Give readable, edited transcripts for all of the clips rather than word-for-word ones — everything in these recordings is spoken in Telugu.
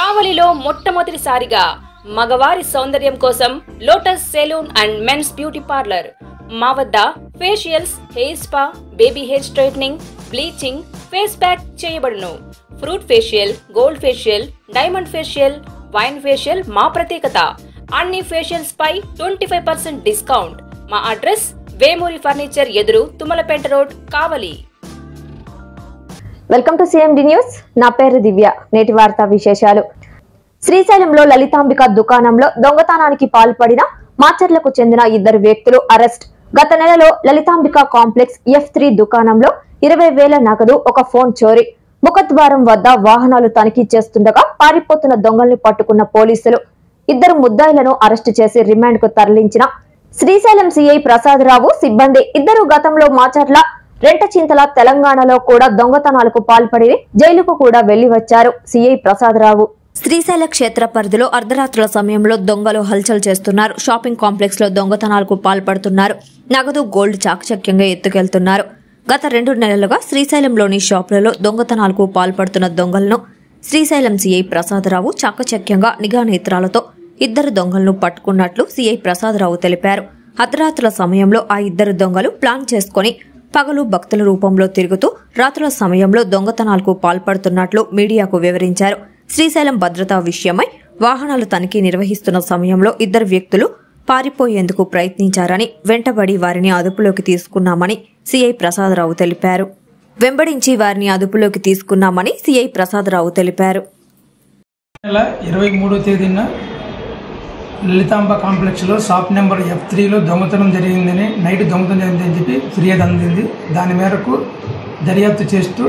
కావలిలో మొట్టమొదటిసారిగా మగవారి సౌందర్యం కోసం lotus salon and men's beauty parlour. మా వద్ద facials, hair spa, baby hair straightening, bleaching, face pack చేయబడును. Fruit facial, gold facial, diamond facial, wine facial మా ప్రత్యేకత. అన్ని ఫేషియల్స్ పై 25% డిస్కౌంట్. మా అడ్రస్ వేమూరి ఫర్నిచర్ ఎదురు, Tummalapeta road, Kavali. Welcome to CMD news. నా పేరు దివ్య. నేటి వార్తా విశేషాలు. శ్రీశైలంలో లలితాంబిక దుకాణంలో దొంగతనానికి పాల్పడిన మాచర్లకు చెందిన 2 వ్యక్తులు అరెస్ట్. గత నెలలో లలితాంబిక కాంప్లెక్స్ F3 దుకాణంలో 20,000 నగదు, ఒక ఫోన్ చోరీ. ముఖద్వారం వద్ద వాహనాలు తనిఖీ చేస్తుండగా పారిపోతున్న దొంగల్ని పట్టుకున్న పోలీసులు 2 ముద్దాయిలను అరెస్టు చేసి రిమాండ్ కు తరలించిన శ్రీశైలం సిఐ ప్రసాదరావు సిబ్బంది. 2 గతంలో మాచర్ల, రెంటచింతల, తెలంగాణలో కూడా దొంగతనాలకు పాల్పడి జైలుకు కూడా వెళ్లి వచ్చారు సిఐ ప్రసాదరావు. శ్రీశైల క్షేత్ర పరిధిలో అర్ధరాత్రుల సమయంలో దొంగలు హల్చల్ చేస్తున్నారు. షాపింగ్ కాంప్లెక్స్ లో దొంగతనాలకు పాల్పడుతున్నారు. నగదు, గోల్డ్ చాకచక్యంగా ఎత్తుకెళ్తున్నారు. గత 2 నెలలుగా శ్రీశైలంలోని షాపులలో దొంగతనాలకు పాల్పడుతున్న దొంగలను శ్రీశైలం సిఐ ప్రసాదరావు చాకచక్యంగా నిఘా నేత్రాలతో 2 దొంగలను పట్టుకున్నట్లు సిఐ ప్రసాదరావు తెలిపారు. అర్ధరాత్రుల సమయంలో ఆ 2 దొంగలు ప్లాన్ చేసుకుని పగలు భక్తుల రూపంలో తిరుగుతూ రాత్రుల సమయంలో దొంగతనాలకు పాల్పడుతున్నట్లు మీడియాకు వివరించారు. శ్రీశైలం భద్రతా విషయమై వాహనాలు తనిఖీ నిర్వహిస్తున్న సమయంలో 2 వ్యక్తులు పారిపోయేందుకు ప్రయత్నించారని, వెంటబడి వారిని అదుపులోకి తీసుకున్నామని సిఐ ప్రసాదరావు తెలిపారు. వెంబడించి వారిని అదుపులోకి తీసుకున్నామని సిఐ ప్రసాదరావు తెలిపారు. 23వ తేదీన లలితాంబ కాంప్లెక్స్లో షాప్ నెంబర్ F3లో దొంగతనం జరిగిందని, నైట్ దొంగతనం జరిగిందని చెప్పి ఫిర్యాదు అందింది. దాని మేరకు దర్యాప్తు చేస్తూ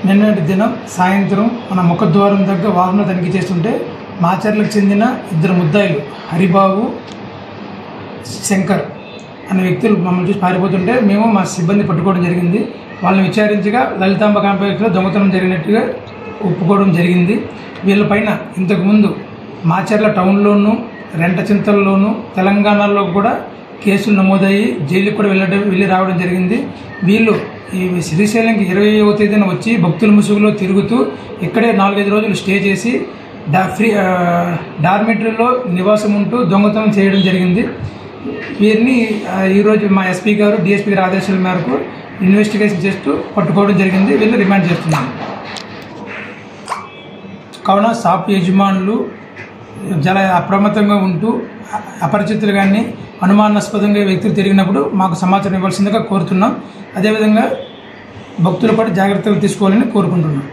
నిన్నటి దినం సాయంత్రం మన ముఖద్వారం దగ్గర వాహనం తనిఖీ చేస్తుంటే మాచర్లకు చెందిన 2 ముద్దాయిలు హరిబాబు, శంకర్ అనే వ్యక్తులు మమ్మల్ని చూసి పారిపోతుంటే మేము మా సిబ్బంది పట్టుకోవడం జరిగింది. వాళ్ళని విచారించగా లలితాంబ కాంప్లెక్స్లో దొంగతనం జరిగినట్టుగా ఒప్పుకోవడం జరిగింది. వీళ్ళపైన ఇంతకుముందు మాచర్ల టౌన్లోనూ, రెంటచింతల్లోనూ, తెలంగాణలో కూడా కేసులు నమోదయ్యి జైలుకి కూడా వెళ్ళి రావడం జరిగింది. వీళ్ళు ఈ శ్రీశైలంకి 20వ తేదీన వచ్చి భక్తుల ముసుగులో తిరుగుతూ ఇక్కడే 4-5 రోజులు స్టే చేసి డార్మిటరీలో నివాసం ఉంటూ దొంగతనం చేయడం జరిగింది. వీరిని ఈరోజు మా ఎస్పీ గారు, డిఎస్పీ గారి ఆదేశాల మేరకు ఇన్వెస్టిగేషన్ చేస్తూ పట్టుకోవడం జరిగింది. వీళ్ళు రిమాండ్ చేస్తున్నాం. కావున షాప్ యజమానులు చాలా అప్రమత్తంగా ఉంటూ అపరిచితులు కానీ అనుమానాస్పదంగా వ్యక్తులు తిరిగినప్పుడు మాకు సమాచారం ఇవ్వాల్సిందిగా కోరుతున్నాం. అదేవిధంగా భక్తులు కూడా జాగ్రత్తలు తీసుకోవాలని కోరుకుంటున్నాం.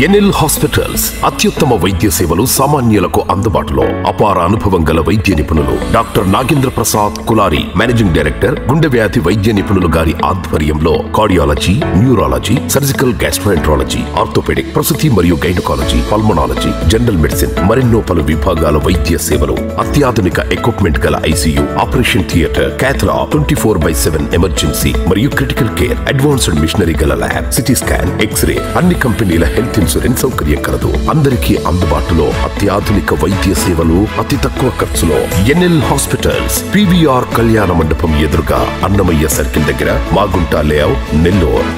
ఎన్ఎల్ హాస్పిటల్స్ అత్యుత్తమ వైద్య సేవలు సామాన్యులకు అందుబాటులో. అపార అనుభవం గల వైద్య నిపుణులు doctor Nagendra Prasad Kulari, managing director, గుండె వ్యాధి వైద్య నిపుణులు గారి ఆధ్వర్యంలో cardiology, neurology, surgical gastroenterology, orthopaedic, ప్రసూతి మరియు గైనకాలజీ, పల్మనాలజీ, జనరల్ మెడిసిన్, మరెన్నో పలు విభాగాల వైద్య సేవలు. అత్యాధునిక ఎక్విప్మెంట్ గల ఐసీయూ, ఆపరేషన్ థియేటర్, క్యాథ్లా, 24/7 ఎమర్జెన్సీ మరియు క్రిటికల్ కేర్, అడ్వాన్స్డ్ మిషనరీ గల ల్యాబ్, సిటీ స్కాన్, ఎక్స్రే, అన్ని కంపెనీల హెల్త్ ఇన్సూరెన్స్ సౌకర్యం కలదు. అందరికీ అందుబాటులో అత్యాధునిక వైద్య సేవలు అతి తక్కువ ఖర్చులో. ఎన్ఎల్ హాస్పిటల్స్, PVR కళ్యాణ మండపం ఎదురుగా, అన్నమయ్య సర్కిల్ దగ్గర, మాగుంట లేఅవుట్, నెల్లూరు.